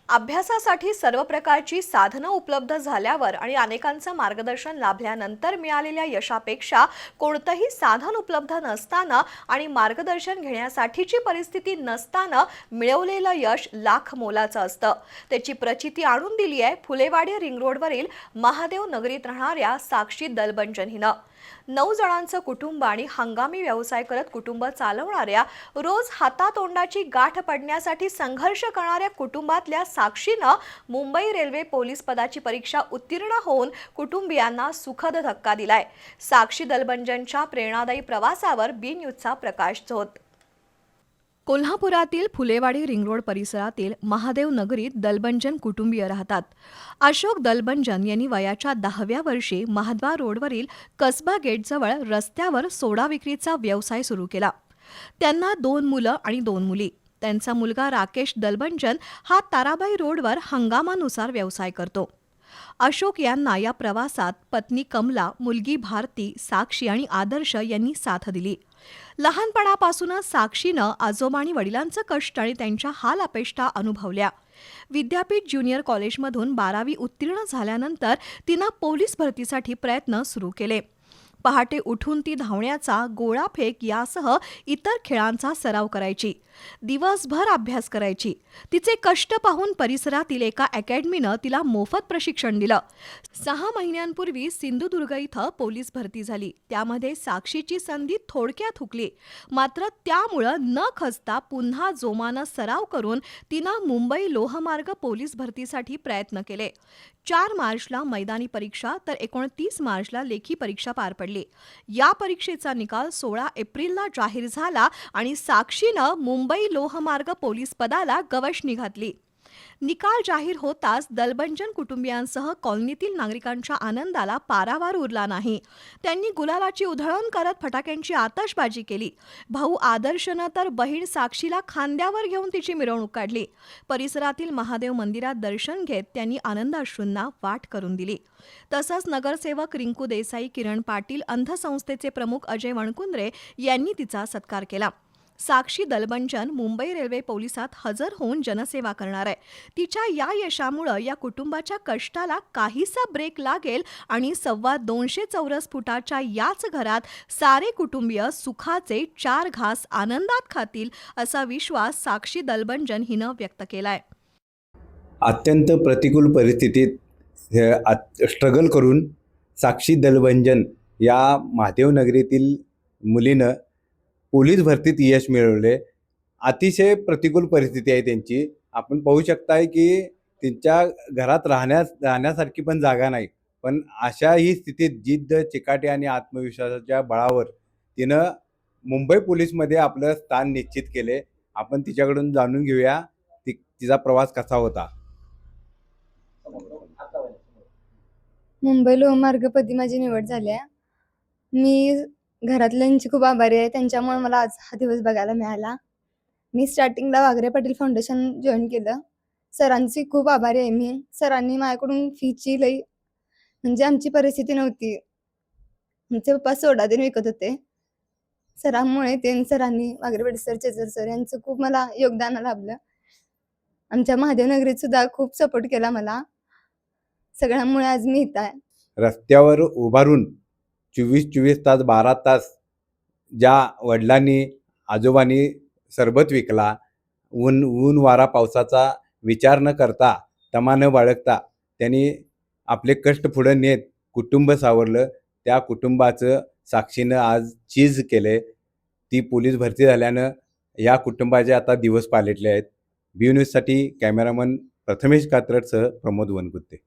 अभ्यासासाठी सर्व प्रकारची साधनं उपलब्ध झाल्यावर आणि अनेकांचं मार्गदर्शन लाभल्यानंतर मिळालेल्या यशापेक्षा कोणतंही साधन उपलब्ध नसताना आणि मार्गदर्शन घेण्यासाठीची परिस्थिती नसताना मिळवलेलं यश लाख मोलाचं असतं। त्याची प्रचिती आणून दिली आहे फुलेवाडी रिंग रोडवरील महादेव नगरीत राहणाऱ्या साक्षी दलबंजन हिनं। 9 जणांचं कुटुंब आणि हंगामी व्यवसाय करत कुटुंब चालवणाऱ्या, रोज हातातोंडाची गाठ पडण्यासाठी संघर्ष करणाऱ्या कुटुंबातल्या साक्षीनं मुंबई रेल्वे पोलीस पदाची परीक्षा उत्तीर्ण होऊन कुटुंबियांना सुखद धक्का दिलाय। साक्षी दलबंजनच्या प्रेरणादायी प्रवासावर बी न्यूजचा प्रकाश झोत। कोल्हापुरातील फुलेवाडी रिंग रोड परिसरातील महादेव नगरीत दलबंजन कुटुंबीय राहतात। अशोक दलबंजन यांनी वयाच्या 10व्या वर्षी महाद्वार रोडवरील कसबा गेटजवळ रस्त्यावर सोडा विक्रीचा व्यवसाय सुरू केला। त्यांना 2 मुलं आणि 2 मुली। त्यांचा मुलगा राकेश दलबंजन हा ताराबाई रोडवर हंगामानुसार व्यवसाय करतो। अशोक यांना या प्रवासात पत्नी कमला, मुलगी भारती, साक्षी आणि आदर्श यांनी साथ दिली। लहानपणापासूनच साक्षीनं आजोबा आणि वडिलांचं कष्ट आणि त्यांच्या हाल अपेष्टा अनुभवल्या। विद्यापीठ ज्युनियर कॉलेजमधून 12वी उत्तीर्ण झाल्यानंतर तिनं पोलीस भरतीसाठी प्रयत्न सुरू केले। पहाटे उठून ती धावण्याचा, गोळाफेक यासह इतर खेळांचा सराव करायची। दिवसभर अभ्यास करायची। तिचे कष्ट पाहून परिसरातील एका अकॅडमीनं तिला मोफत प्रशिक्षण दिलं। 6 महिन्यांपूर्वी सिंधुदुर्ग इथं पोलीस भरती झाली। त्यामध्ये साक्षीची संधी थोडक्यात हुकली। मात्र त्यामुळं न खचता पुन्हा जोमानं सराव करून तिनं मुंबई लोहमार्ग पोलीस भरतीसाठी प्रयत्न केले। 4 मार्चला मैदानी परीक्षा तर 29 मार्चला लेखी परीक्षा पार पडली। या परीक्षेचा निकाल 16 एप्रिलला जाहीर झाला आणि साक्षीनं मुंबई लोहमार्ग पोलीस पदाला गवसणी घातली। निकाल जाहीर होताच दलबंजन कुटुंबियांसह कॉलनीतील नागरिकांच्या आनंदाला पारावार उरला नाही। त्यांनी गुलालाची उधळण करत फटाक्यांची आतषबाजी केली। भाऊ आदर्शनं तर बहीण साक्षीला खांद्यावर घेऊन तिची मिरवणूक काढली। परिसरातील महादेव मंदिरात दर्शन घेत त्यांनी आनंदाश्रूंना वाट करून दिली। तसंच नगरसेवक रिंकू देसाई, किरण पाटील, अंध संस्थेचे प्रमुख अजय वणकुंद्रे यांनी तिचा सत्कार केला। साक्षी दलबंजन मुंबई रेल्वे पोलिसात हजर होऊन जनसेवा करणार आहे। तिच्या या यशामुळे या कुटुंबाच्या कष्टाला काहीसा ब्रेक लागेल आणि 250 चौरस फुटाच्या याच घरात सारे कुटुंबीय सुखाचे 4 घास आनंदात खातील असा विश्वास साक्षी दलबंजन हिनं व्यक्त केलाय। अत्यंत प्रतिकूल परिस्थितीत स्ट्रगल करून साक्षी दलबंजन या महादेव नगरीतील मुलीनं पोलीस भरतीत यश मिळवले। अतिशय प्रतिकूल परिस्थिती आहे त्यांची। आपण पाहू शकताय की त्यांच्या घरात राहण्यासारखी पण जागा नाही, पण अशाही स्थितीत जिद्द, चिकाटी आणि आत्मविश्वासाच्या बळावर तिनं मुंबई पोलीसमध्ये आपलं स्थान निश्चित केले। आपण तिच्याकडून जाणून घेऊया तिचा प्रवास कसा होता। मुंबई लोहमार्गपदी माझी निवड झाली आहे। मी घरातल्यांची खूप आभारी आहे, त्यांच्यामुळे मला आज हा दिवस बघायला मिळाला। मी स्टार्टिंगला वाघरे पाटील फाउंडेशन जॉईन केलं। सरांची खूप आभारी आहे मी। सरांनी माझ्याकडून फीची लई म्हणजे आमची परिस्थिती नव्हती, आमचे पप्पा सोडा देऊन विकत होते। सरांमुळे सरांनी Waghre Patil sir, chaser sir यांचं खूप मला योगदान लाभलं। आमच्या महादेव नगरीत सुद्धा खूप सपोर्ट केला मला। सगळ्यांमुळे आज मी इथं आहे। रस्त्यावर उभारून 24 तास 12 तास ज्या वडिलांनी, आजोबांनी सरबत विकला, ऊन वारा पावसाचा विचार न करता, तमा न बाळगता त्यांनी आपले कष्ट पुढे नेत कुटुंब सावरलं। त्या कुटुंबाचं साक्षीनं आज चीज केले। ती पोलीस भरती झाल्यानं या कुटुंबाचे आता दिवस पालटले आहेत। बी न्यूजसाठी कॅमेरामन प्रथमेश कात्रटसह प्रमोद वनकुत्ते।